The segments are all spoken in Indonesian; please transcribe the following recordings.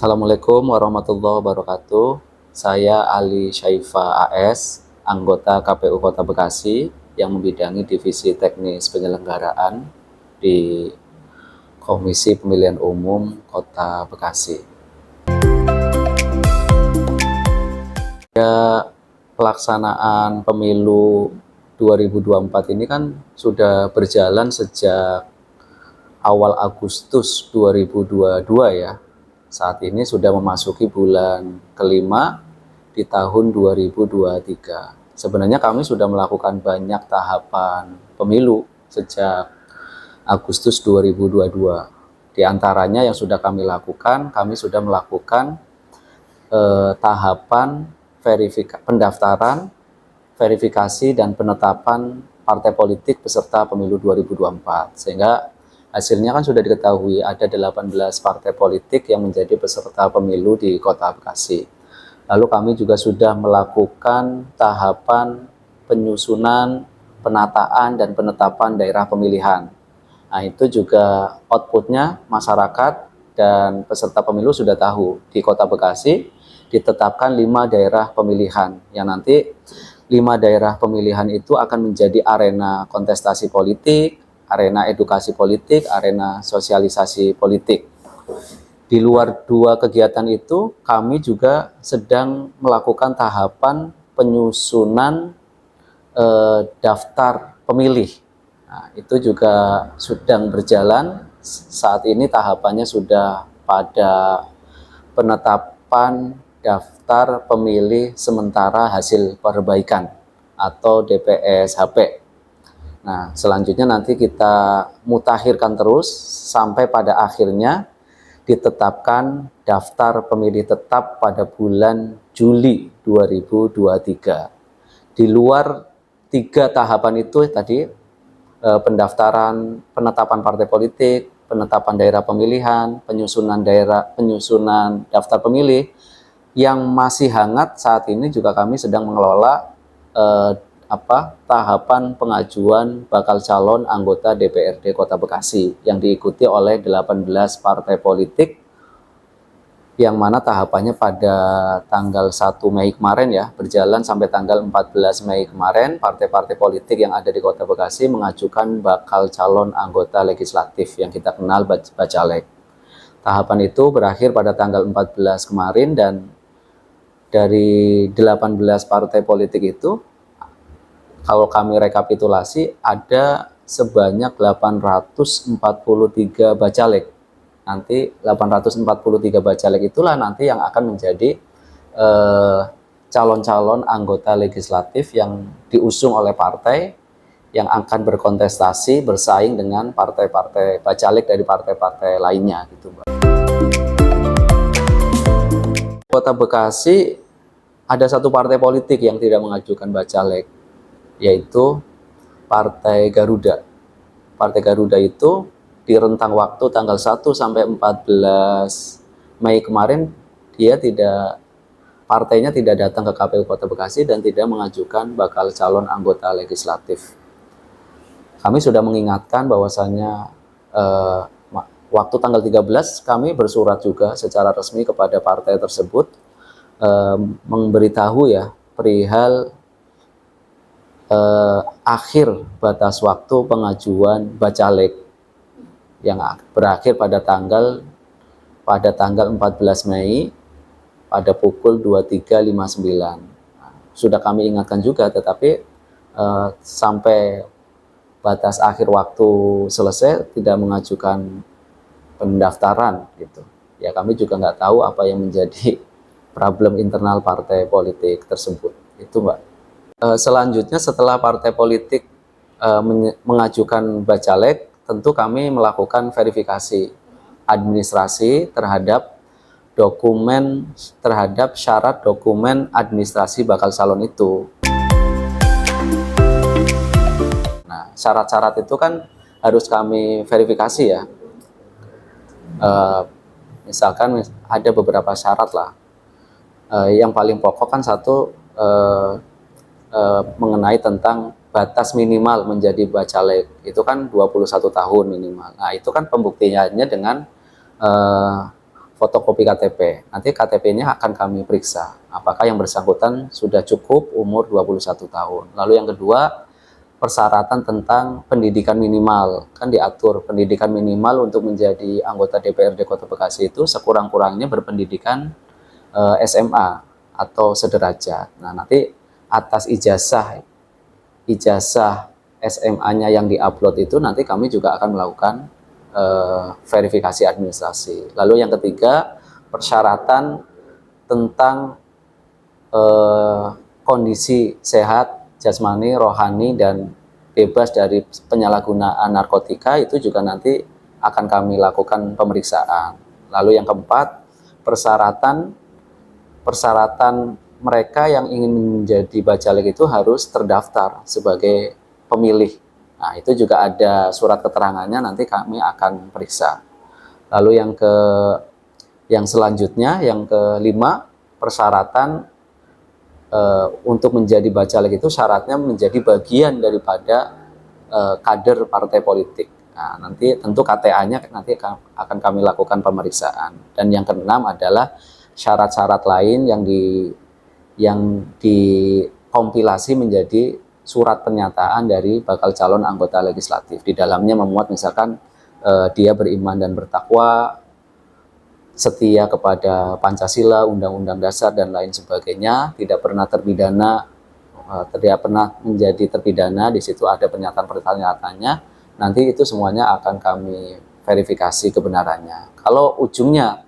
Assalamualaikum warahmatullahi wabarakatuh. Saya Ali Syaifa AS, anggota KPU Kota Bekasi yang membidangi Divisi Teknis Penyelenggaraan di Komisi Pemilihan Umum Kota Bekasi. Pelaksanaan pemilu 2024 ini kan sudah berjalan sejak awal Agustus 2022 ya. Saat ini sudah memasuki bulan kelima di tahun 2023. Sebenarnya kami sudah melakukan banyak tahapan pemilu sejak Agustus 2022. Di antaranya yang sudah kami lakukan, kami sudah melakukan tahapan pendaftaran, verifikasi, dan penetapan partai politik peserta pemilu 2024. Sehingga hasilnya kan sudah diketahui ada 18 partai politik yang menjadi peserta pemilu di Kota Bekasi. Lalu kami juga sudah melakukan tahapan penyusunan, penataan, dan penetapan daerah pemilihan. Nah, itu juga outputnya masyarakat dan peserta pemilu sudah tahu. Di Kota Bekasi ditetapkan 5 daerah pemilihan yang nanti 5 daerah pemilihan itu akan menjadi arena kontestasi politik, arena edukasi politik, arena sosialisasi politik. Di luar 2 kegiatan itu, kami juga sedang melakukan tahapan penyusunan daftar pemilih. Nah, itu juga sedang berjalan. Saat ini tahapannya sudah pada penetapan daftar pemilih sementara hasil perbaikan atau DPS-HP. Nah, selanjutnya nanti kita mutakhirkan terus sampai pada akhirnya ditetapkan daftar pemilih tetap pada bulan Juli 2023. Di luar 3 tahapan itu tadi, pendaftaran, penetapan partai politik, penetapan daerah pemilihan, penyusunan daftar pemilih, yang masih hangat saat ini juga kami sedang mengelola tahapan pengajuan bakal calon anggota DPRD Kota Bekasi yang diikuti oleh 18 partai politik, yang mana tahapannya pada tanggal 1 Mei kemarin ya, berjalan sampai tanggal 14 Mei kemarin. Partai-partai politik yang ada di Kota Bekasi mengajukan bakal calon anggota legislatif yang kita kenal Bacalek. Tahapan itu berakhir pada tanggal 14 kemarin, dan dari 18 partai politik itu, kalau kami rekapitulasi, ada sebanyak 843 bacalek. Nanti 843 bacalek itulah nanti yang akan menjadi calon-calon anggota legislatif yang diusung oleh partai yang akan berkontestasi bersaing dengan partai-partai bacalek dari partai-partai lainnya gitu, Mbak. Kota Bekasi ada 1 partai politik yang tidak mengajukan bacalek, yaitu Partai Garuda. Partai Garuda itu di rentang waktu tanggal 1 sampai 14 Mei kemarin, partainya tidak datang ke KPU Kota Bekasi dan tidak mengajukan bakal calon anggota legislatif. Kami sudah mengingatkan bahwasannya waktu tanggal 13 kami bersurat juga secara resmi kepada partai tersebut, memberitahu ya perihal akhir batas waktu pengajuan bacalek yang berakhir pada tanggal 14 Mei pada pukul 23.59. Sudah kami ingatkan juga, tetapi sampai batas akhir waktu selesai tidak mengajukan pendaftaran gitu. Ya, kami juga nggak tahu apa yang menjadi problem internal partai politik tersebut. Itu, Mbak. Selanjutnya setelah partai politik mengajukan bacalek, tentu kami melakukan verifikasi administrasi terhadap syarat dokumen administrasi bakal calon itu. Nah, syarat-syarat itu kan harus kami verifikasi ya. Misalkan ada beberapa syarat lah. Yang paling pokok kan satu, mengenai tentang batas minimal menjadi bacalek, itu kan 21 tahun minimal. Nah, itu kan pembuktiannya dengan fotokopi KTP. Nanti KTP-nya akan kami periksa apakah yang bersangkutan sudah cukup umur 21 tahun. Lalu yang kedua, persyaratan tentang pendidikan minimal. Kan diatur pendidikan minimal untuk menjadi anggota DPRD Kota Bekasi itu sekurang-kurangnya berpendidikan SMA atau sederajat. Nah, nanti atas ijazah SMA-nya yang diupload itu nanti kami juga akan melakukan verifikasi administrasi. Lalu yang ketiga, persyaratan tentang kondisi sehat jasmani, rohani, dan bebas dari penyalahgunaan narkotika itu juga nanti akan kami lakukan pemeriksaan. Lalu yang keempat, persyaratan mereka yang ingin menjadi bacalek itu harus terdaftar sebagai pemilih. Nah, itu juga ada surat keterangannya, nanti kami akan periksa. Lalu yang selanjutnya, yang kelima, persyaratan untuk menjadi bacalek itu syaratnya menjadi bagian daripada kader partai politik. Nah, nanti tentu KTA-nya nanti akan kami lakukan pemeriksaan. Dan yang keenam adalah syarat-syarat lain yang dikompilasi menjadi surat pernyataan dari bakal calon anggota legislatif. Di dalamnya memuat misalkan dia beriman dan bertakwa, setia kepada Pancasila, Undang-Undang Dasar, dan lain sebagainya, tidak pernah terpidana, tidak pernah menjadi terpidana. Di situ ada pernyataan-pernyataannya. Nanti itu semuanya akan kami verifikasi kebenarannya. Kalau ujungnya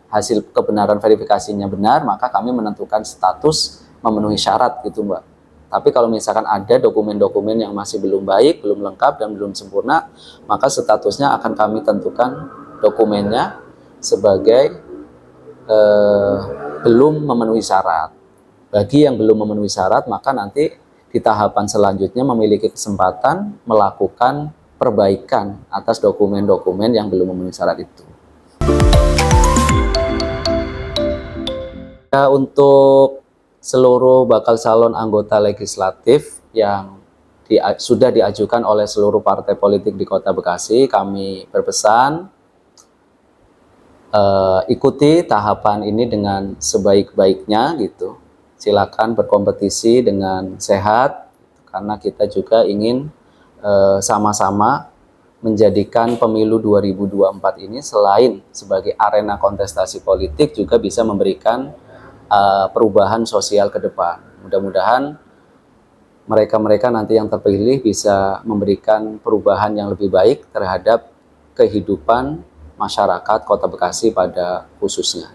hasil kebenaran verifikasinya benar, maka kami menentukan status memenuhi syarat gitu, Mbak. Tapi kalau misalkan ada dokumen-dokumen yang masih belum baik, belum lengkap, dan belum sempurna, maka statusnya akan kami tentukan dokumennya sebagai belum memenuhi syarat. Bagi yang belum memenuhi syarat, maka nanti di tahapan selanjutnya memiliki kesempatan melakukan perbaikan atas dokumen-dokumen yang belum memenuhi syarat itu. Ya, untuk seluruh bakal calon anggota legislatif yang sudah diajukan oleh seluruh partai politik di Kota Bekasi, kami berpesan ikuti tahapan ini dengan sebaik-baiknya gitu. Silakan berkompetisi dengan sehat, karena kita juga ingin sama-sama menjadikan pemilu 2024 ini selain sebagai arena kontestasi politik juga bisa memberikan perubahan sosial ke depan. Mudah-mudahan mereka-mereka nanti yang terpilih bisa memberikan perubahan yang lebih baik terhadap kehidupan masyarakat Kota Bekasi pada khususnya.